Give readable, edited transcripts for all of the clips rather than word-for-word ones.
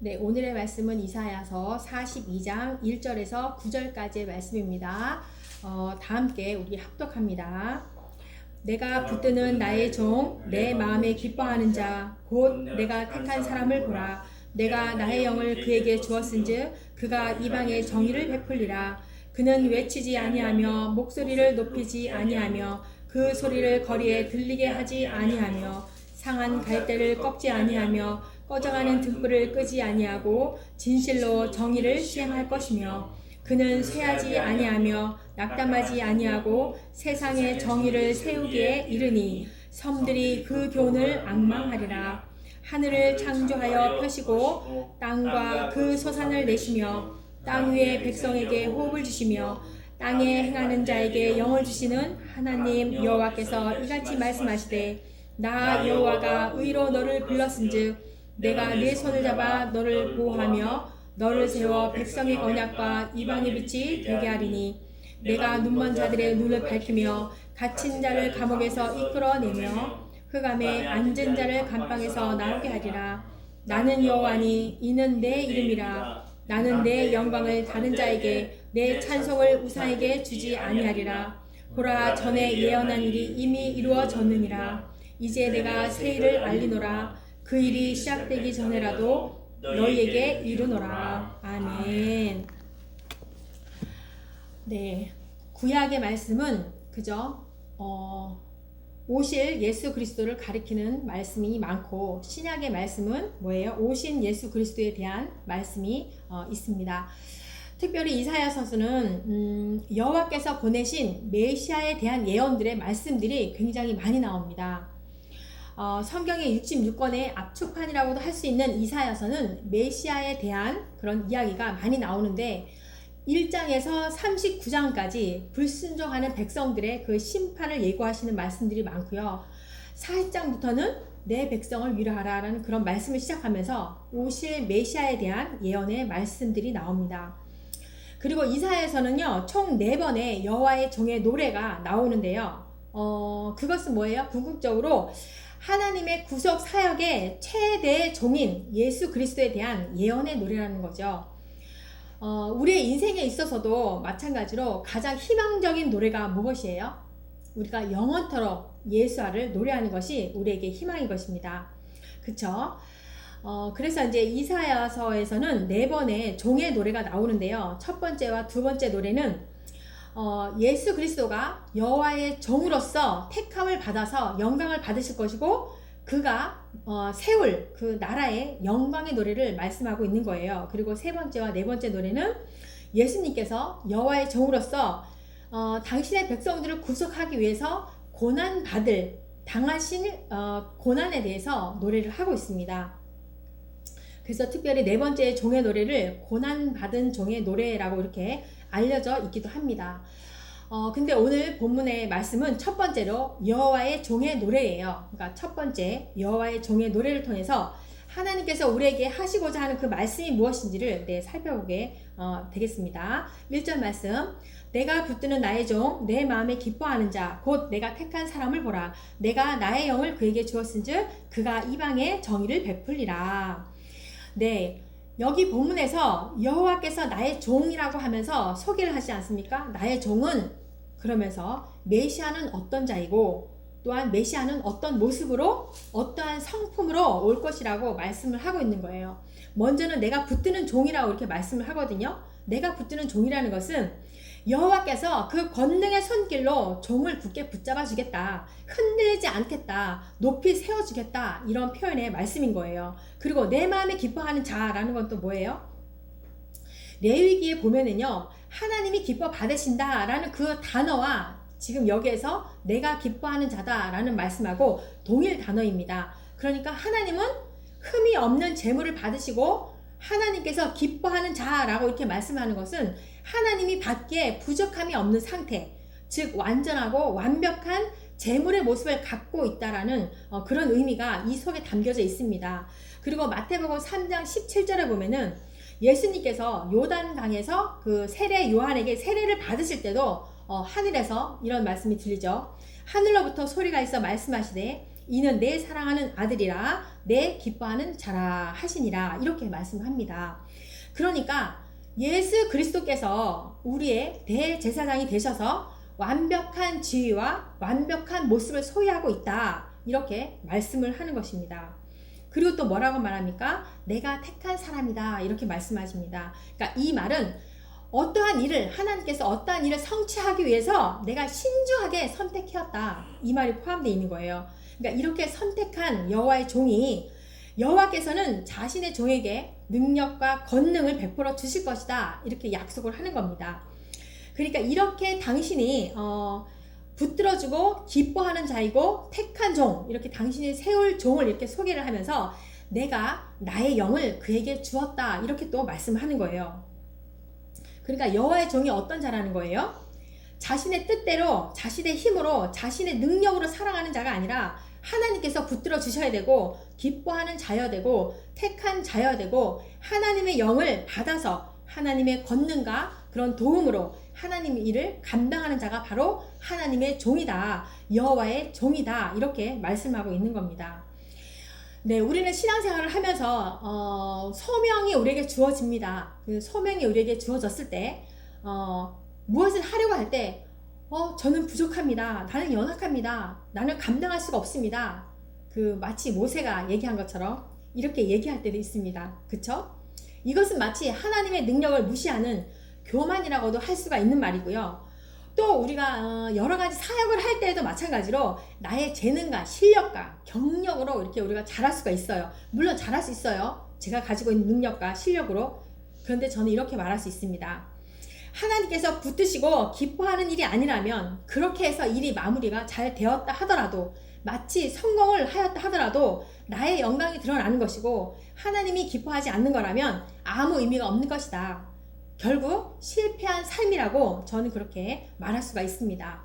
네, 오늘의 말씀은 이사야서 42장 1절에서 9절까지의 말씀입니다. 다 함께 우리 합독합니다. 내가 붙드는 나의 종, 내 마음에 기뻐하는 자, 곧 내가 택한 사람을 보라. 내가 나의 영을 그에게 주었은즉 그가 이방의 정의를 베풀리라. 그는 외치지 아니하며 목소리를 높이지 아니하며 그 소리를 거리에 들리게 하지 아니하며 상한 갈대를 꺾지 아니하며 꺼져가는 등불을 끄지 아니하고 진실로 정의를 시행할 것이며 그는 쇠하지 아니하며 낙담하지 아니하고 세상의 정의를 세우기에 이르니 섬들이 그 교훈을 앙망하리라. 하늘을 창조하여 펴시고 땅과 그 소산을 내시며 땅 위의 백성에게 호흡을 주시며 땅에 행하는 자에게 영을 주시는 하나님 여호와께서 이같이 말씀하시되 나 여호와가 의로 너를 불렀은즉 내가 네 손을 잡아 너를 보호하며 너를 세워 백성의 언약과 이방의 빛이 되게 하리니 내가 눈먼 자들의 눈을 밝히며 갇힌 자를 감옥에서 이끌어내며 흑암에 앉은 자를 감방에서 나오게 하리라. 나는 여호와니 이는 내 이름이라. 나는 내 영광을 다른 자에게 내 찬송을 우상에게 주지 아니하리라. 보라 전에 예언한 일이 이미 이루어졌느니라. 이제 내가 새 일을 알리노라. 그 일이 시작되기 전에라도 너희에게 이르노라. 아멘. 네, 구약의 말씀은 그저 오실 예수 그리스도를 가리키는 말씀이 많고 신약의 말씀은 뭐예요? 오신 예수 그리스도에 대한 말씀이 있습니다. 특별히 이사야서는 여호와께서 보내신 메시아에 대한 예언들의 말씀들이 굉장히 많이 나옵니다. 성경의 66권의 압축판이라고도 할 수 있는 이사야서는 메시아에 대한 그런 이야기가 많이 나오는데 1장에서 39장까지 불순종하는 백성들의 그 심판을 예고하시는 말씀들이 많고요. 40장부터는 내 백성을 위로하라 라는 그런 말씀을 시작하면서 오실 메시아에 대한 예언의 말씀들이 나옵니다. 그리고 이사야서는요 총 4번의 여호와의 종의 노래가 나오는데요. 그것은 뭐예요? 궁극적으로 하나님의 구속 사역의 최대 종인 예수 그리스도에 대한 예언의 노래라는 거죠. 우리의 인생에 있어서도 마찬가지로 가장 희망적인 노래가 무엇이에요? 우리가 영원토록 예수를 노래하는 것이 우리에게 희망인 것입니다. 그쵸? 그래서 이제 이사야서에서는 4번의 종의 노래가 나오는데요. 첫 번째와 두 번째 노래는 예수 그리스도가 여호와의 종으로서 택함을 받아서 영광을 받으실 것이고 그가 세울 그 나라의 영광의 노래를 말씀하고 있는 거예요. 그리고 세 번째와 네 번째 노래는 예수님께서 여호와의 종으로서 당신의 백성들을 구속하기 위해서 당하신 고난에 대해서 노래를 하고 있습니다. 그래서 특별히 네 번째 종의 노래를 고난받은 종의 노래라고 이렇게 알려져 있기도 합니다. 근데 오늘 본문의 말씀은 첫 번째로 여호와의 종의 노래예요. 그러니까 첫 번째 여호와의 종의 노래를 통해서 하나님께서 우리에게 하시고자 하는 그 말씀이 무엇인지를 살펴보게 되겠습니다. 1절 말씀. 내가 붙드는 나의 종, 내 마음에 기뻐하는 자, 곧 내가 택한 사람을 보라. 내가 나의 영을 그에게 주었은즉 그가 이방의 정의를 베풀리라. 네, 여기 본문에서 여호와께서 나의 종이라고 하면서 소개를 하지 않습니까? 나의 종은 그러면서 메시아는 어떤 자이고 또한 메시아는 어떤 모습으로 어떠한 성품으로 올 것이라고 말씀을 하고 있는 거예요. 먼저는 내가 붙드는 종이라고 이렇게 말씀을 하거든요. 내가 붙드는 종이라는 것은 여호와께서 그 권능의 손길로 종을 굳게 붙잡아 주겠다, 흔들리지 않겠다, 높이 세워주겠다, 이런 표현의 말씀인 거예요. 그리고 내 마음에 기뻐하는 자라는 건 또 뭐예요? 레위기에 보면은요 하나님이 기뻐 받으신다 라는 그 단어와 지금 여기에서 내가 기뻐하는 자다 라는 말씀하고 동일 단어입니다. 그러니까 하나님은 흠이 없는 재물을 받으시고 하나님께서 기뻐하는 자라고 이렇게 말씀하는 것은 하나님이 받기에 부족함이 없는 상태, 즉 완전하고 완벽한 재물의 모습을 갖고 있다라는 그런 의미가 이 속에 담겨져 있습니다. 그리고 마태복음 3장 17절에 보면은 예수님께서 요단강에서 그 세례 요한에게 세례를 받으실 때도 하늘에서 이런 말씀이 들리죠. 하늘로부터 소리가 있어 말씀하시되 이는 내 사랑하는 아들이라 내 기뻐하는 자라 하시니라 이렇게 말씀합니다. 그러니까 예수 그리스도께서 우리의 대제사장이 되셔서 완벽한 지위와 완벽한 모습을 소유하고 있다 이렇게 말씀을 하는 것입니다. 그리고 또 뭐라고 말합니까? 내가 택한 사람이다 이렇게 말씀하십니다. 그러니까 이 말은 어떠한 일을 하나님께서 어떠한 일을 성취하기 위해서 내가 신중하게 선택해왔다 이 말이 포함되어 있는 거예요. 그러니까 이렇게 선택한 여호와의 종이 여호와께서는 자신의 종에게 능력과 권능을 베풀어 주실 것이다 이렇게 약속을 하는 겁니다. 그러니까 이렇게 당신이 붙들어주고 기뻐하는 자이고 택한 종 이렇게 당신이 세울 종을 이렇게 소개를 하면서 내가 나의 영을 그에게 주었다 이렇게 또 말씀하는 거예요. 그러니까 여호와의 종이 어떤 자라는 거예요? 자신의 뜻대로 자신의 힘으로 자신의 능력으로 살아가는 자가 아니라 하나님께서 붙들어 주셔야 되고 기뻐하는 자여야 되고 택한 자여야 되고 하나님의 영을 받아서 하나님의 권능과 그런 도움으로 하나님의 일을 감당하는 자가 바로 하나님의 종이다. 여호와의 종이다. 이렇게 말씀하고 있는 겁니다. 네, 우리는 신앙생활을 하면서 소명이 우리에게 주어집니다. 그 소명이 우리에게 주어졌을 때 무엇을 하려고 할 때 저는 부족합니다. 나는 연약합니다. 나는 감당할 수가 없습니다. 그 마치 모세가 얘기한 것처럼 이렇게 얘기할 때도 있습니다. 그쵸? 이것은 마치 하나님의 능력을 무시하는 교만이라고도 할 수가 있는 말이고요. 또 우리가 여러 가지 사역을 할 때에도 마찬가지로 나의 재능과 실력과 경력으로 이렇게 우리가 잘할 수가 있어요. 물론 잘할 수 있어요. 제가 가지고 있는 능력과 실력으로. 그런데 저는 이렇게 말할 수 있습니다. 하나님께서 붙드시고 기뻐하는 일이 아니라면 그렇게 해서 일이 마무리가 잘 되었다 하더라도 마치 성공을 하였다 하더라도 나의 영광이 드러나는 것이고 하나님이 기뻐하지 않는 거라면 아무 의미가 없는 것이다. 결국 실패한 삶이라고 저는 그렇게 말할 수가 있습니다.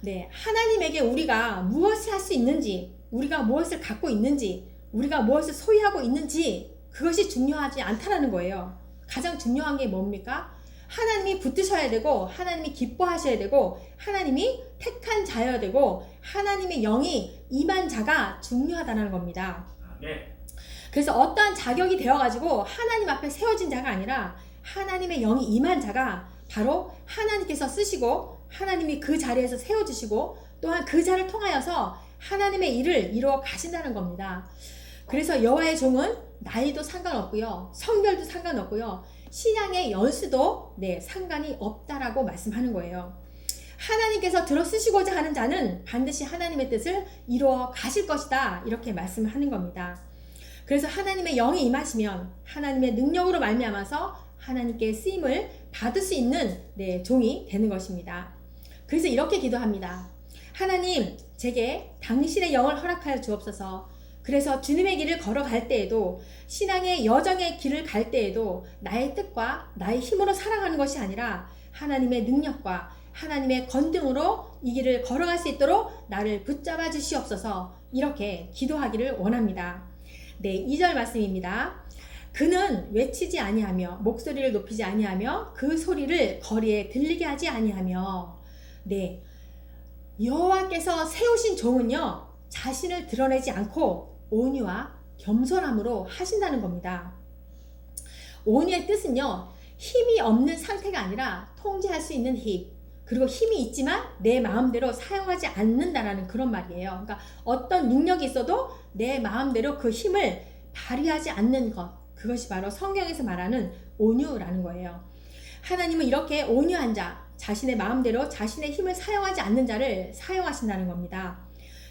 네, 하나님에게 우리가 무엇을 할 수 있는지, 우리가 무엇을 갖고 있는지, 우리가 무엇을 소유하고 있는지 그것이 중요하지 않다라는 거예요. 가장 중요한 게 뭡니까? 하나님이 붙드셔야 되고 하나님이 기뻐하셔야 되고 하나님이 택한 자여야 되고 하나님의 영이 임한 자가 중요하다는 겁니다. 네. 그래서 어떠한 자격이 되어가지고 하나님 앞에 세워진 자가 아니라 하나님의 영이 임한 자가 바로 하나님께서 쓰시고 하나님이 그 자리에서 세워주시고 또한 그 자를 통하여서 하나님의 일을 이루어 가신다는 겁니다. 그래서 여호와의 종은 나이도 상관없고요. 성별도 상관없고요. 신앙의 연수도 상관이 없다라고 말씀하는 거예요. 하나님께서 들어 쓰시고자 하는 자는 반드시 하나님의 뜻을 이루어 가실 것이다 이렇게 말씀을 하는 겁니다. 그래서 하나님의 영이 임하시면 하나님의 능력으로 말미암아서 하나님께 쓰임을 받을 수 있는 종이 되는 것입니다. 그래서 이렇게 기도합니다. 하나님, 제게 당신의 영을 허락하여 주옵소서. 그래서 주님의 길을 걸어갈 때에도 신앙의 여정의 길을 갈 때에도 나의 뜻과 나의 힘으로 살아가는 것이 아니라 하나님의 능력과 하나님의 권능으로 이 길을 걸어갈 수 있도록 나를 붙잡아 주시옵소서 이렇게 기도하기를 원합니다. 네, 2절 말씀입니다. 그는 외치지 아니하며 목소리를 높이지 아니하며 그 소리를 거리에 들리게 하지 아니하며 네, 여호와께서 세우신 종은요 자신을 드러내지 않고 온유와 겸손함으로 하신다는 겁니다. 온유의 뜻은요 힘이 없는 상태가 아니라 통제할 수 있는 힘 그리고 힘이 있지만 내 마음대로 사용하지 않는다라는 그런 말이에요. 그러니까 어떤 능력이 있어도 내 마음대로 그 힘을 발휘하지 않는 것 그것이 바로 성경에서 말하는 온유라는 거예요. 하나님은 이렇게 온유한 자 자신의 마음대로 자신의 힘을 사용하지 않는 자를 사용하신다는 겁니다.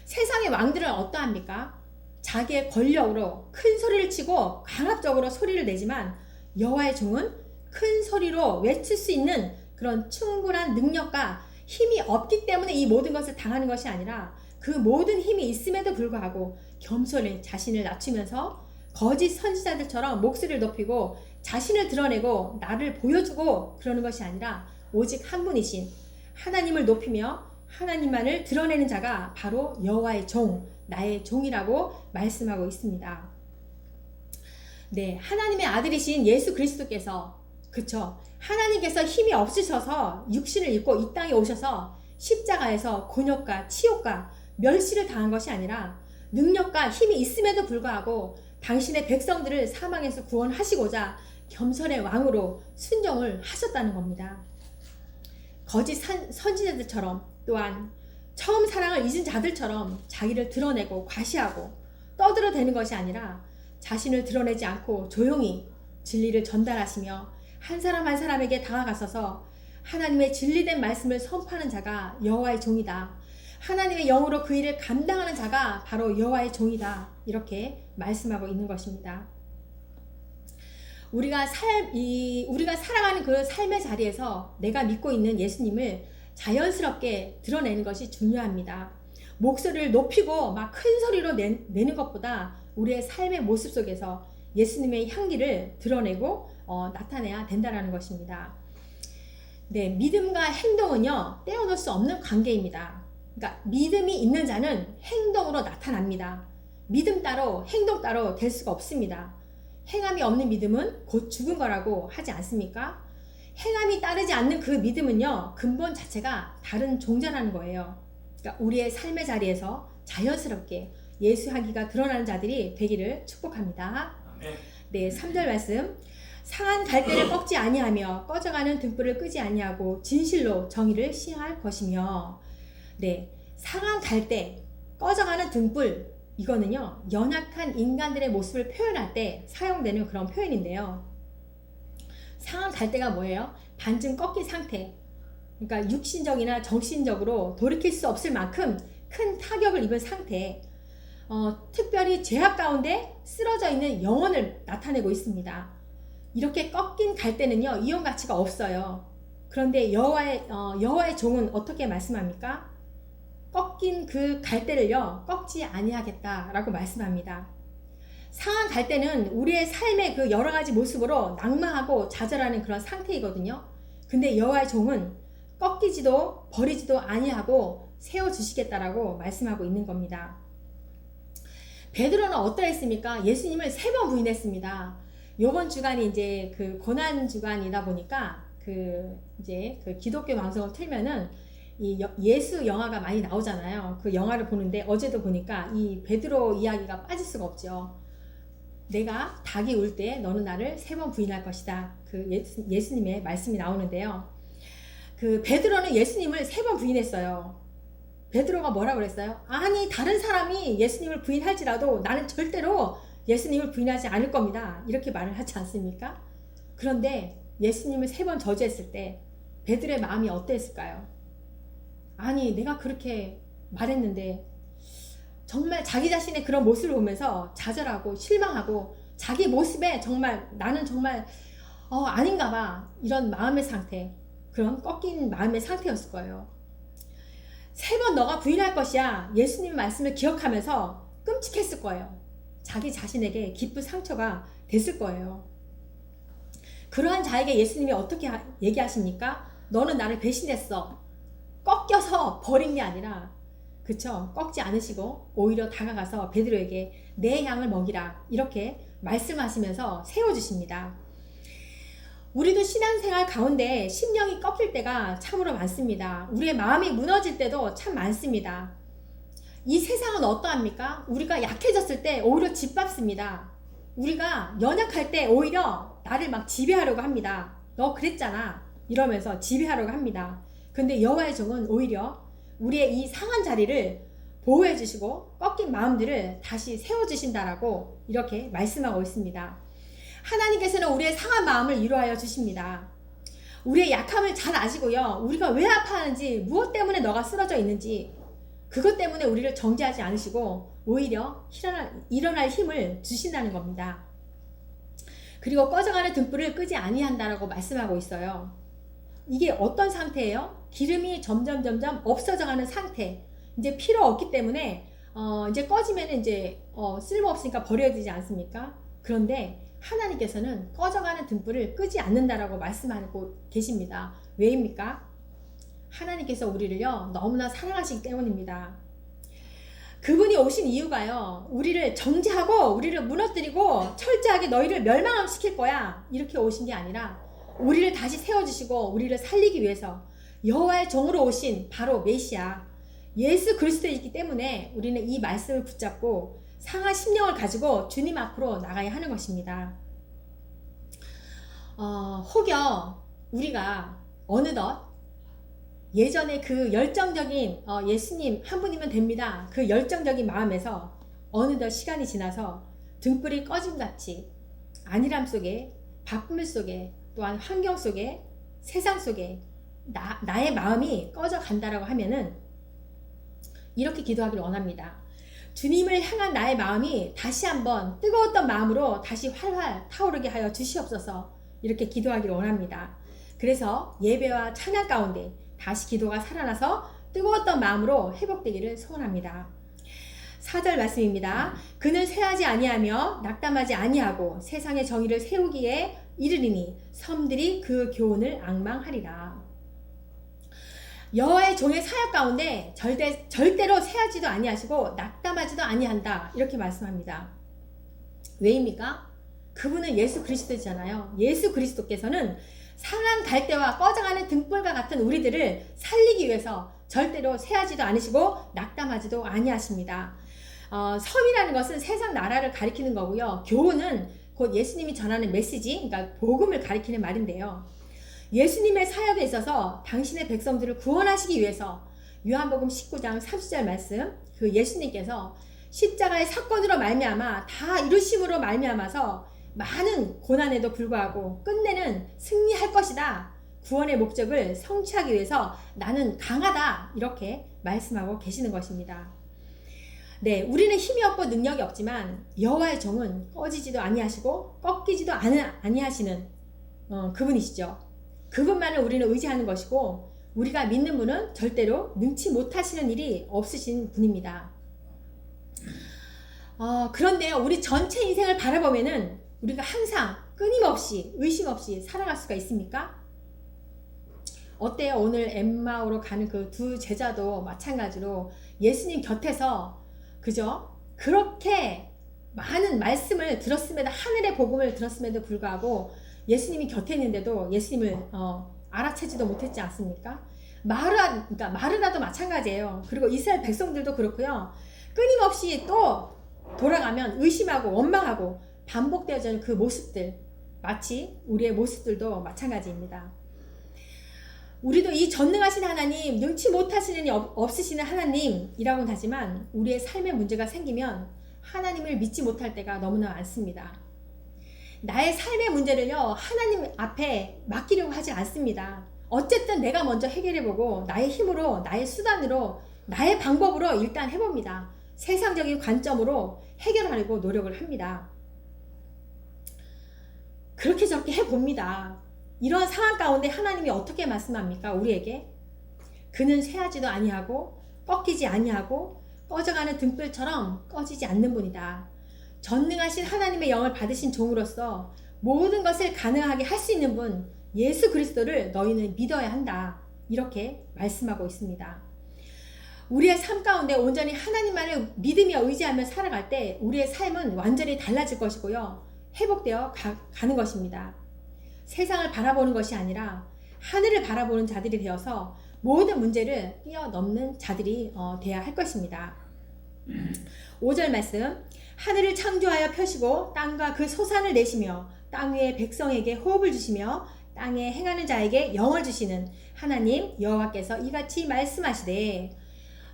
세상의 왕들은 어떠합니까? 자기의 권력으로 큰 소리를 치고 강압적으로 소리를 내지만 여호와의 종은 큰 소리로 외칠 수 있는 그런 충분한 능력과 힘이 없기 때문에 이 모든 것을 당하는 것이 아니라 그 모든 힘이 있음에도 불구하고 겸손히 자신을 낮추면서 거짓 선지자들처럼 목소리를 높이고 자신을 드러내고 나를 보여주고 그러는 것이 아니라 오직 한 분이신 하나님을 높이며 하나님만을 드러내는 자가 바로 여호와의 종, 나의 종이라고 말씀하고 있습니다. 네, 하나님의 아들이신 예수 그리스도께서 그쵸? 하나님께서 힘이 없으셔서 육신을 입고 이 땅에 오셔서 십자가에서 곤욕과 치욕과 멸시를 당한 것이 아니라 능력과 힘이 있음에도 불구하고 당신의 백성들을 사망에서 구원하시고자 겸손의 왕으로 순종을 하셨다는 겁니다. 거짓 선지자들처럼 또한 처음 사랑을 잊은 자들처럼 자기를 드러내고 과시하고 떠들어대는 것이 아니라 자신을 드러내지 않고 조용히 진리를 전달하시며 한 사람 한 사람에게 다가가서서 하나님의 진리된 말씀을 선포하는 자가 여호와의 종이다. 하나님의 영으로 그 일을 감당하는 자가 바로 여호와의 종이다. 이렇게 말씀하고 있는 것입니다. 우리가 살아가는 그 삶의 자리에서 내가 믿고 있는 예수님을 자연스럽게 드러내는 것이 중요합니다. 목소리를 높이고 막 큰 소리로 내는 것보다 우리의 삶의 모습 속에서 예수님의 향기를 드러내고 나타내야 된다는 것입니다. 네, 믿음과 행동은요, 떼어놓을 수 없는 관계입니다. 그러니까 믿음이 있는 자는 행동으로 나타납니다. 믿음 따로 행동 따로 될 수가 없습니다. 행함이 없는 믿음은 곧 죽은 거라고 하지 않습니까? 행함이 따르지 않는 그 믿음은요, 근본 자체가 다른 종자라는 거예요. 그러니까 우리의 삶의 자리에서 자연스럽게 예수 향기가 드러나는 자들이 되기를 축복합니다. 네, 3절 말씀. 상한 갈대를 꺾지 아니하며 꺼져가는 등불을 끄지 아니하고 진실로 정의를 시행할 것이며. 네, 상한 갈대, 꺼져가는 등불, 이거는요, 연약한 인간들의 모습을 표현할 때 사용되는 그런 표현인데요. 상한 갈대가 뭐예요? 반쯤 꺾인 상태. 그러니까 육신적이나 정신적으로 돌이킬 수 없을 만큼 큰 타격을 입은 상태. 특별히 죄악 가운데 쓰러져 있는 영혼을 나타내고 있습니다. 이렇게 꺾인 갈대는요, 이용 가치가 없어요. 그런데 여호와의 종은 어떻게 말씀합니까? 꺾인 그 갈대를요, 꺾지 아니하겠다라고 말씀합니다. 상한 갈대는 우리의 삶의 그 여러 가지 모습으로 낙마하고 좌절하는 그런 상태이거든요. 근데 여호와의 종은 꺾이지도 버리지도 아니하고 세워주시겠다라고 말씀하고 있는 겁니다. 베드로는 어떠했습니까? 예수님을 3번 부인했습니다. 요번 주간이 이제 그 고난 주간이다 보니까 이제 그 기독교 방송을 틀면은 이 예수 영화가 많이 나오잖아요. 그 영화를 보는데 어제도 보니까 이 베드로 이야기가 빠질 수가 없죠. 내가 닭이 울 때 너는 나를 3번 부인할 것이다. 그 예수님의 말씀이 나오는데요. 그 베드로는 예수님을 3번 부인했어요. 베드로가 뭐라고 그랬어요? 아니, 다른 사람이 예수님을 부인할지라도 나는 절대로 예수님을 부인하지 않을 겁니다. 이렇게 말을 하지 않습니까? 그런데 예수님을 3번 저주했을 때 베드로의 마음이 어땠을까요? 아니, 내가 그렇게 말했는데 정말 자기 자신의 그런 모습을 보면서 좌절하고 실망하고 자기 모습에 정말 나는 정말 아닌가 봐, 이런 마음의 상태, 그런 꺾인 마음의 상태였을 거예요. 3번 너가 부인할 것이야, 예수님 말씀을 기억하면서 끔찍했을 거예요. 자기 자신에게 깊은 상처가 됐을 거예요. 그러한 자에게 예수님이 어떻게 얘기하십니까? 너는 나를 배신했어. 꺾여서 버린 게 아니라, 그쵸? 꺾지 않으시고 오히려 다가가서 베드로에게 내 양을 먹이라, 이렇게 말씀하시면서 세워주십니다. 우리도 신앙생활 가운데 심령이 꺾일 때가 참으로 많습니다. 우리의 마음이 무너질 때도 참 많습니다. 이 세상은 어떠합니까? 우리가 약해졌을 때 오히려 짓밟습니다. 우리가 연약할 때 오히려 나를 막 지배하려고 합니다. 너 그랬잖아, 이러면서 지배하려고 합니다. 근데 여호와의 종은 오히려 우리의 이 상한 자리를 보호해 주시고 꺾인 마음들을 다시 세워주신다라고 이렇게 말씀하고 있습니다. 하나님께서는 우리의 상한 마음을 위로하여 주십니다. 우리의 약함을 잘 아시고요, 우리가 왜 아파하는지, 무엇 때문에 너가 쓰러져 있는지, 그것 때문에 우리를 정죄하지 않으시고 오히려 일어날 힘을 주신다는 겁니다. 그리고 꺼져가는 등불을 끄지 아니한다라고 말씀하고 있어요. 이게 어떤 상태예요? 기름이 점점 없어져가는 상태. 이제 필요 없기 때문에 이제 꺼지면 이제 쓸모없으니까 버려야 되지 않습니까? 그런데 하나님께서는 꺼져가는 등불을 끄지 않는다라고 말씀하고 계십니다. 왜입니까? 하나님께서 우리를요, 너무나 사랑하시기 때문입니다. 그분이 오신 이유가요, 우리를 정죄하고 우리를 무너뜨리고 철저하게 너희를 멸망시킬 거야, 이렇게 오신 게 아니라 우리를 다시 세워주시고 우리를 살리기 위해서 여호와의 종으로 오신 바로 메시아 예수 그리스도에 있기 때문에 우리는 이 말씀을 붙잡고 상한 심령을 가지고 주님 앞으로 나가야 하는 것입니다. 혹여 우리가 어느덧 예전에 그 열정적인 예수님 한 분이면 됩니다. 그 열정적인 마음에서 어느덧 시간이 지나서 등불이 꺼짐같이 안일함 속에, 바쁨 속에, 또한 환경 속에, 세상 속에 나의 마음이 꺼져 간다라고 하면은 이렇게 기도하기를 원합니다. 주님을 향한 나의 마음이 다시 한번 뜨거웠던 마음으로 다시 활활 타오르게 하여 주시옵소서. 이렇게 기도하기를 원합니다. 그래서 예배와 찬양 가운데 다시 기도가 살아나서 뜨거웠던 마음으로 회복되기를 소원합니다. 4절 말씀입니다. 그는 쇠하지 아니하며 낙담하지 아니하고 세상의 정의를 세우기에 이르리니 섬들이 그 교훈을 앙망하리라. 여호와의 종의 사역 가운데 절대로 쇠하지도 아니하시고 낙담하지도 아니한다. 이렇게 말씀합니다. 왜입니까? 그분은 예수 그리스도잖아요. 예수 그리스도께서는 상한 갈대와 꺼져가는 등불과 같은 우리들을 살리기 위해서 절대로 쇠하지도 않으시고 낙담하지도 아니하십니다. 섬이라는 것은 세상 나라를 가리키는 거고요. 교훈은 곧 예수님이 전하는 메시지, 그러니까 복음을 가리키는 말인데요. 예수님의 사역에 있어서 당신의 백성들을 구원하시기 위해서 요한복음 19장 30절 말씀, 그 예수님께서 십자가의 사건으로 말미암아 다 이루심으로 말미암아서 많은 고난에도 불구하고 끝내는 승리할 것이다. 구원의 목적을 성취하기 위해서 나는 강하다. 이렇게 말씀하고 계시는 것입니다. 네, 우리는 힘이 없고 능력이 없지만 여호와의 종은 꺼지지도 아니하시고 꺾이지도 아니하시는 그분이시죠. 그분만을 우리는 의지하는 것이고 우리가 믿는 분은 절대로 능치 못하시는 일이 없으신 분입니다. 그런데요, 우리 전체 인생을 바라보면은 우리가 항상 끊임없이 의심 없이 살아갈 수가 있습니까? 어때요? 오늘 엠마오로 가는 그 두 제자도 마찬가지로 예수님 곁에서 그죠? 그렇게 많은 말씀을 들었음에도, 하늘의 복음을 들었음에도 불구하고 예수님이 곁에 있는데도 예수님을 알아채지도 못했지 않습니까? 마르다도 마찬가지예요. 그리고 이스라엘 백성들도 그렇고요. 끊임없이 또 돌아가면 의심하고 원망하고 반복되어지는 그 모습들, 마치 우리의 모습들도 마찬가지입니다. 우리도 이 전능하신 하나님, 능치 못하시는 일 없으시는 하나님이라고는 하지만 우리의 삶에 문제가 생기면 하나님을 믿지 못할 때가 너무나 많습니다. 나의 삶의 문제를요, 하나님 앞에 맡기려고 하지 않습니다. 어쨌든 내가 먼저 해결해보고 나의 힘으로, 나의 수단으로, 나의 방법으로 일단 해봅니다. 세상적인 관점으로 해결하려고 노력을 합니다. 그렇게 저렇게 해봅니다. 이런 상황 가운데 하나님이 어떻게 말씀합니까? 우리에게 그는 쇠하지도 아니하고 꺾이지 아니하고 꺼져가는 등불처럼 꺼지지 않는 분이다. 전능하신 하나님의 영을 받으신 종으로서 모든 것을 가능하게 할 수 있는 분 예수 그리스도를 너희는 믿어야 한다. 이렇게 말씀하고 있습니다. 우리의 삶 가운데 온전히 하나님만을 믿으며 의지하며 살아갈 때 우리의 삶은 완전히 달라질 것이고요. 회복되어 가는 것입니다. 세상을 바라보는 것이 아니라 하늘을 바라보는 자들이 되어서 모든 문제를 뛰어넘는 자들이 되어야 할 것입니다. 5절 말씀, 하늘을 창조하여 펴시고 땅과 그 소산을 내시며 땅 위의 백성에게 호흡을 주시며 땅에 행하는 자에게 영을 주시는 하나님 여호와께서 이같이 말씀하시되,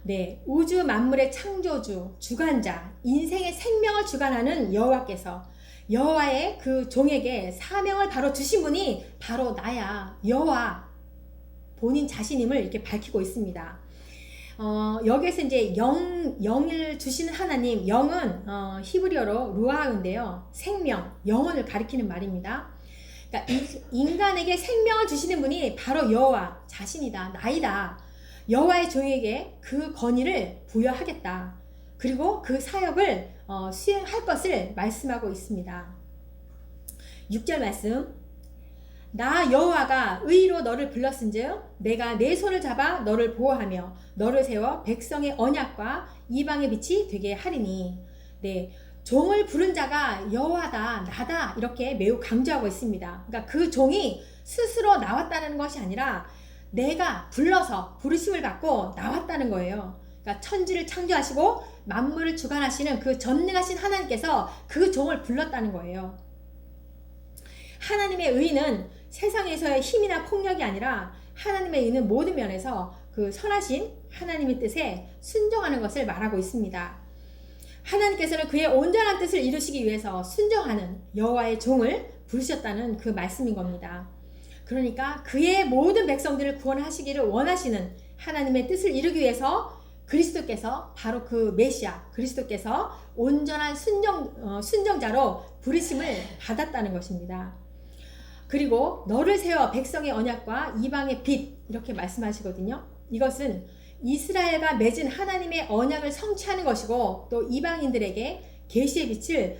네, 우주 만물의 창조주, 주관자, 인생의 생명을 주관하는 여호와께서 여호와의 그 종에게 사명을 바로 주신 분이 바로 나야, 여호와 본인 자신임을 이렇게 밝히고 있습니다. 여기에서 이제 영을 주시는 하나님, 영은 히브리어로 루아인데요, 생명, 영혼을 가리키는 말입니다. 그러니까 인간에게 생명을 주시는 분이 바로 여호와 자신이다, 나이다. 여호와의 종에게 그 권위를 부여하겠다. 그리고 그 사역을 수행할 것을 말씀하고 있습니다. 6절 말씀, 나 여호와가 의로 너를 불렀은즉 내가 내 손을 잡아 너를 보호하며 너를 세워 백성의 언약과 이방의 빛이 되게 하리니. 네, 종을 부른 자가 여호와다, 나다, 이렇게 매우 강조하고 있습니다. 그러니까 그 종이 스스로 나왔다는 것이 아니라 내가 불러서 부르심을 받고 나왔다는 거예요. 그러니까 천지를 창조하시고 만물을 주관하시는 그 전능하신 하나님께서 그 종을 불렀다는 거예요. 하나님의 의는 세상에서의 힘이나 폭력이 아니라 하나님의 의는 모든 면에서 그 선하신 하나님의 뜻에 순종하는 것을 말하고 있습니다. 하나님께서는 그의 온전한 뜻을 이루시기 위해서 순종하는 여호와의 종을 부르셨다는 그 말씀인 겁니다. 그러니까 그의 모든 백성들을 구원하시기를 원하시는 하나님의 뜻을 이루기 위해서 그리스도께서 바로 그 메시아 그리스도께서 온전한 순종자로 부르심을 받았다는 것입니다. 그리고 너를 세워 백성의 언약과 이방의 빛 이렇게 말씀하시거든요. 이것은 이스라엘과 맺은 하나님의 언약을 성취하는 것이고 또 이방인들에게 계시의 빛을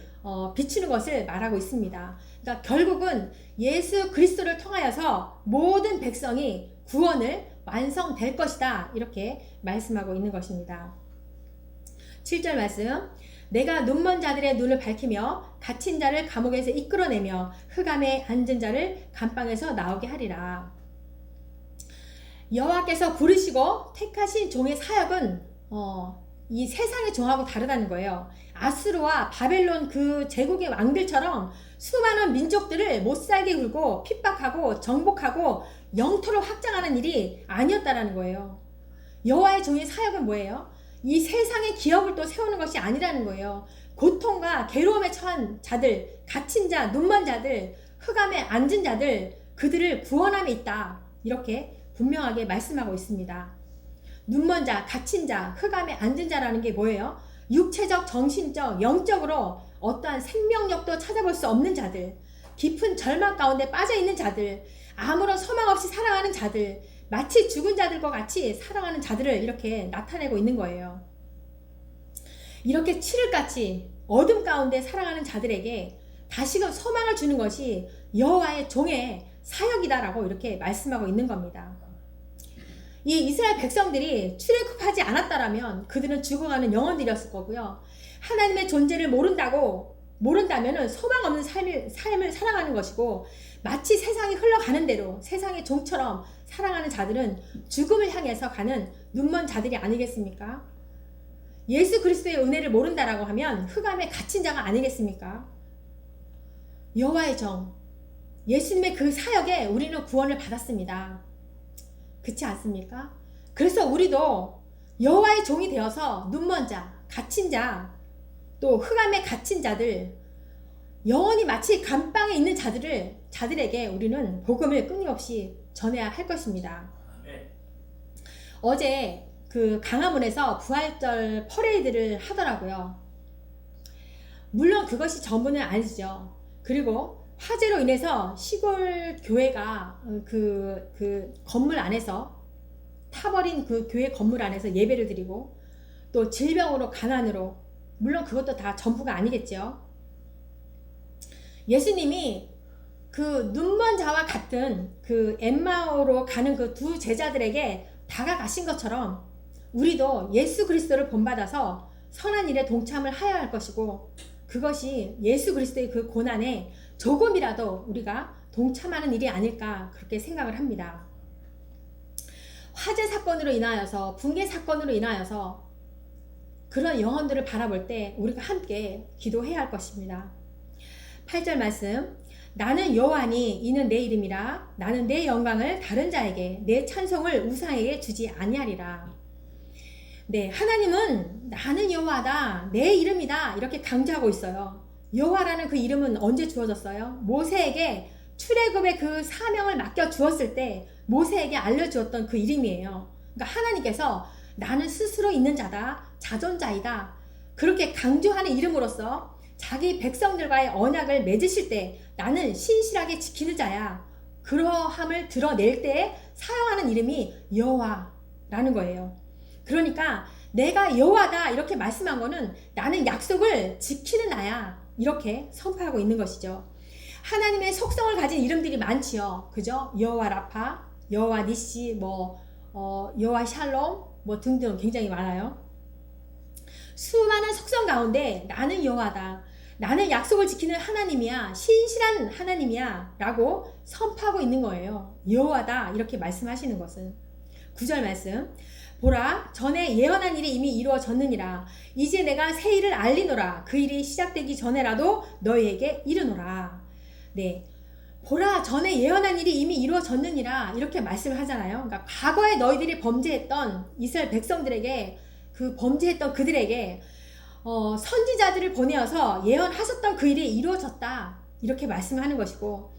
비추는 것을 말하고 있습니다. 그러니까 결국은 예수 그리스도를 통하여서 모든 백성이 구원을 완성될 것이다 이렇게 말씀하고 있는 것입니다. 7절 말씀 내가 눈먼 자들의 눈을 밝히며 갇힌 자를 감옥에서 이끌어내며 흑암에 앉은 자를 감방에서 나오게 하리라. 여호와께서 부르시고 택하신 종의 사역은 이 세상의 종하고 다르다는 거예요. 아수르와 바벨론 그 제국의 왕들처럼 수많은 민족들을 못살게 굴고 핍박하고 정복하고 영토를 확장하는 일이 아니었다라는 거예요. 여호와의 종의 사역은 뭐예요? 이 세상의 기업을 또 세우는 것이 아니라는 거예요. 고통과 괴로움에 처한 자들, 갇힌 자, 눈먼 자들, 흑암에 앉은 자들, 그들을 구원함에 있다. 이렇게 분명하게 말씀하고 있습니다. 눈먼 자, 갇힌 자, 흑암에 앉은 자라는 게 뭐예요? 육체적, 정신적, 영적으로 어떠한 생명력도 찾아볼 수 없는 자들, 깊은 절망 가운데 빠져있는 자들, 아무런 소망 없이 살아가는 자들, 마치 죽은 자들과 같이 살아가는 자들을 이렇게 나타내고 있는 거예요. 이렇게 칠흑같이 어둠 가운데 살아가는 자들에게 다시금 소망을 주는 것이 여호와의 종의 사역이다라고 이렇게 말씀하고 있는 겁니다. 이 이스라엘 백성들이 출애굽하지 않았다라면 그들은 죽어가는 영혼들이었을 거고요. 하나님의 존재를 모른다면 소망 없는 삶을 살아가는 것이고 마치 세상이 흘러가는 대로 세상의 종처럼 살아가는 자들은 죽음을 향해서 가는 눈먼 자들이 아니겠습니까? 예수 그리스도의 은혜를 모른다라고 하면 흑암에 갇힌 자가 아니겠습니까? 여호와의 종, 예수님의 그 사역에 우리는 구원을 받았습니다. 그렇지 않습니까? 그래서 우리도 여호와의 종이 되어서 눈먼 자, 갇힌 자, 또 흑암에 갇힌 자들, 영원히 마치 감방에 있는 자들에게 우리는 복음을 끊임없이 전해야 할 것입니다. 어제 그 강화문에서 부활절 퍼레이드를 하더라고요. 물론 그것이 전부는 아니죠. 그리고 화재로 인해서 시골 교회가 그 건물 안에서 타버린 그 교회 건물 안에서 예배를 드리고 또 질병으로 가난으로 물론 그것도 다 전부가 아니겠죠. 예수님이 그 눈먼 자와 같은 그 엠마오로 가는 그 두 제자들에게 다가가신 것처럼 우리도 예수 그리스도를 본받아서 선한 일에 동참을 하여야 할 것이고 그것이 예수 그리스도의 그 고난에 조금이라도 우리가 동참하는 일이 아닐까 그렇게 생각을 합니다. 화재 사건으로 인하여서 붕괴 사건으로 인하여서 그런 영혼들을 바라볼 때 우리가 함께 기도해야 할 것입니다. 8절 말씀 나는 여호와니 이는 내 이름이라 나는 내 영광을 다른 자에게 내 찬송을 우상에게 주지 아니하리라. 네, 하나님은 나는 여호와다 내 이름이다 이렇게 강조하고 있어요. 여호와라는 그 이름은 언제 주어졌어요? 모세에게 출애굽의 그 사명을 맡겨 주었을 때 모세에게 알려주었던 그 이름이에요. 그러니까 하나님께서 나는 스스로 있는 자다, 자존자이다 그렇게 강조하는 이름으로써 자기 백성들과의 언약을 맺으실 때 나는 신실하게 지키는 자야 그러함을 드러낼 때 사용하는 이름이 여호와라는 거예요. 그러니까 내가 여호와다 이렇게 말씀한 거는 나는 약속을 지키는 나야 이렇게 선포하고 있는 것이죠. 하나님의 속성을 가진 이름들이 많지요. 그죠? 여호와 라파, 여호와 니시, 여호와 샬롬 등등 굉장히 많아요. 수많은 속성 가운데 나는 여호와다. 나는 약속을 지키는 하나님이야. 신실한 하나님이야. 라고 선포하고 있는 거예요. 여호와다 이렇게 말씀하시는 것은. 9절 말씀 보라, 전에 예언한 일이 이미 이루어졌느니라. 이제 내가 새 일을 알리노라. 그 일이 시작되기 전에라도 너희에게 이르노라. 네, 보라, 전에 예언한 일이 이미 이루어졌느니라 이렇게 말씀을 하잖아요. 그러니까 과거에 너희들이 범죄했던 이스라엘 백성들에게, 그 범죄했던 그들에게 선지자들을 보내어서 예언하셨던 그 일이 이루어졌다 이렇게 말씀하는 것이고,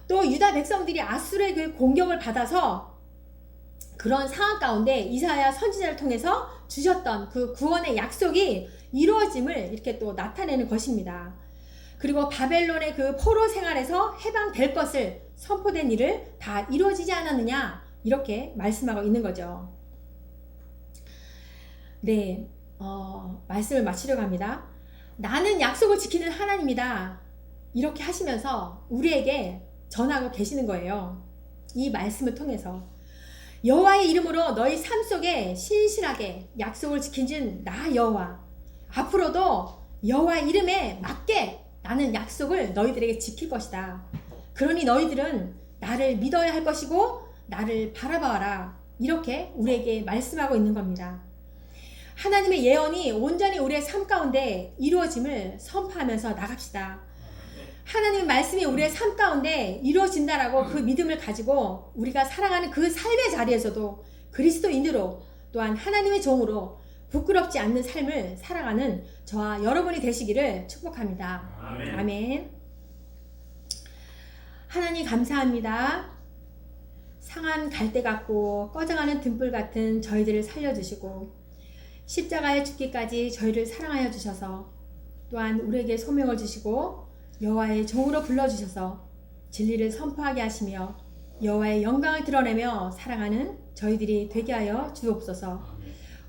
또 유다 백성들이 아수르의 그 공격을 받아서 그런 상황 가운데 이사야 선지자를 통해서 주셨던 그 구원의 약속이 이루어짐을 이렇게 또 나타내는 것입니다. 그리고 바벨론의 그 포로 생활에서 해방될 것을 선포된 일을 다 이루어지지 않았느냐 이렇게 말씀하고 있는 거죠. 네, 말씀을 마치려고 합니다. 나는 약속을 지키는 하나님이다 이렇게 하시면서 우리에게 전하고 계시는 거예요. 이 말씀을 통해서 여호와의 이름으로 너희 삶 속에 신실하게 약속을 지킨 나 여호와, 앞으로도 여호와의 이름에 맞게 나는 약속을 너희들에게 지킬 것이다. 그러니 너희들은 나를 믿어야 할 것이고 나를 바라봐라 이렇게 우리에게 말씀하고 있는 겁니다. 하나님의 예언이 온전히 우리의 삶 가운데 이루어짐을 선포하면서 나갑시다. 하나님의 말씀이 우리의 삶 가운데 이루어진다라고 그 믿음을 가지고 우리가 살아가는 그 삶의 자리에서도 그리스도인으로, 또한 하나님의 종으로 부끄럽지 않는 삶을 살아가는 저와 여러분이 되시기를 축복합니다. 아멘. 아멘. 하나님 감사합니다. 상한 갈대 같고 꺼져가는 등불 같은 저희들을 살려주시고 십자가에 죽기까지 저희를 사랑하여 주셔서, 또한 우리에게 소명을 주시고 여호와의 종으로 불러주셔서 진리를 선포하게 하시며 여호와의 영광을 드러내며 살아가는 저희들이 되게 하여 주옵소서.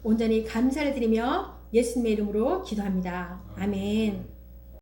온전히 감사를 드리며 예수님의 이름으로 기도합니다. 아멘.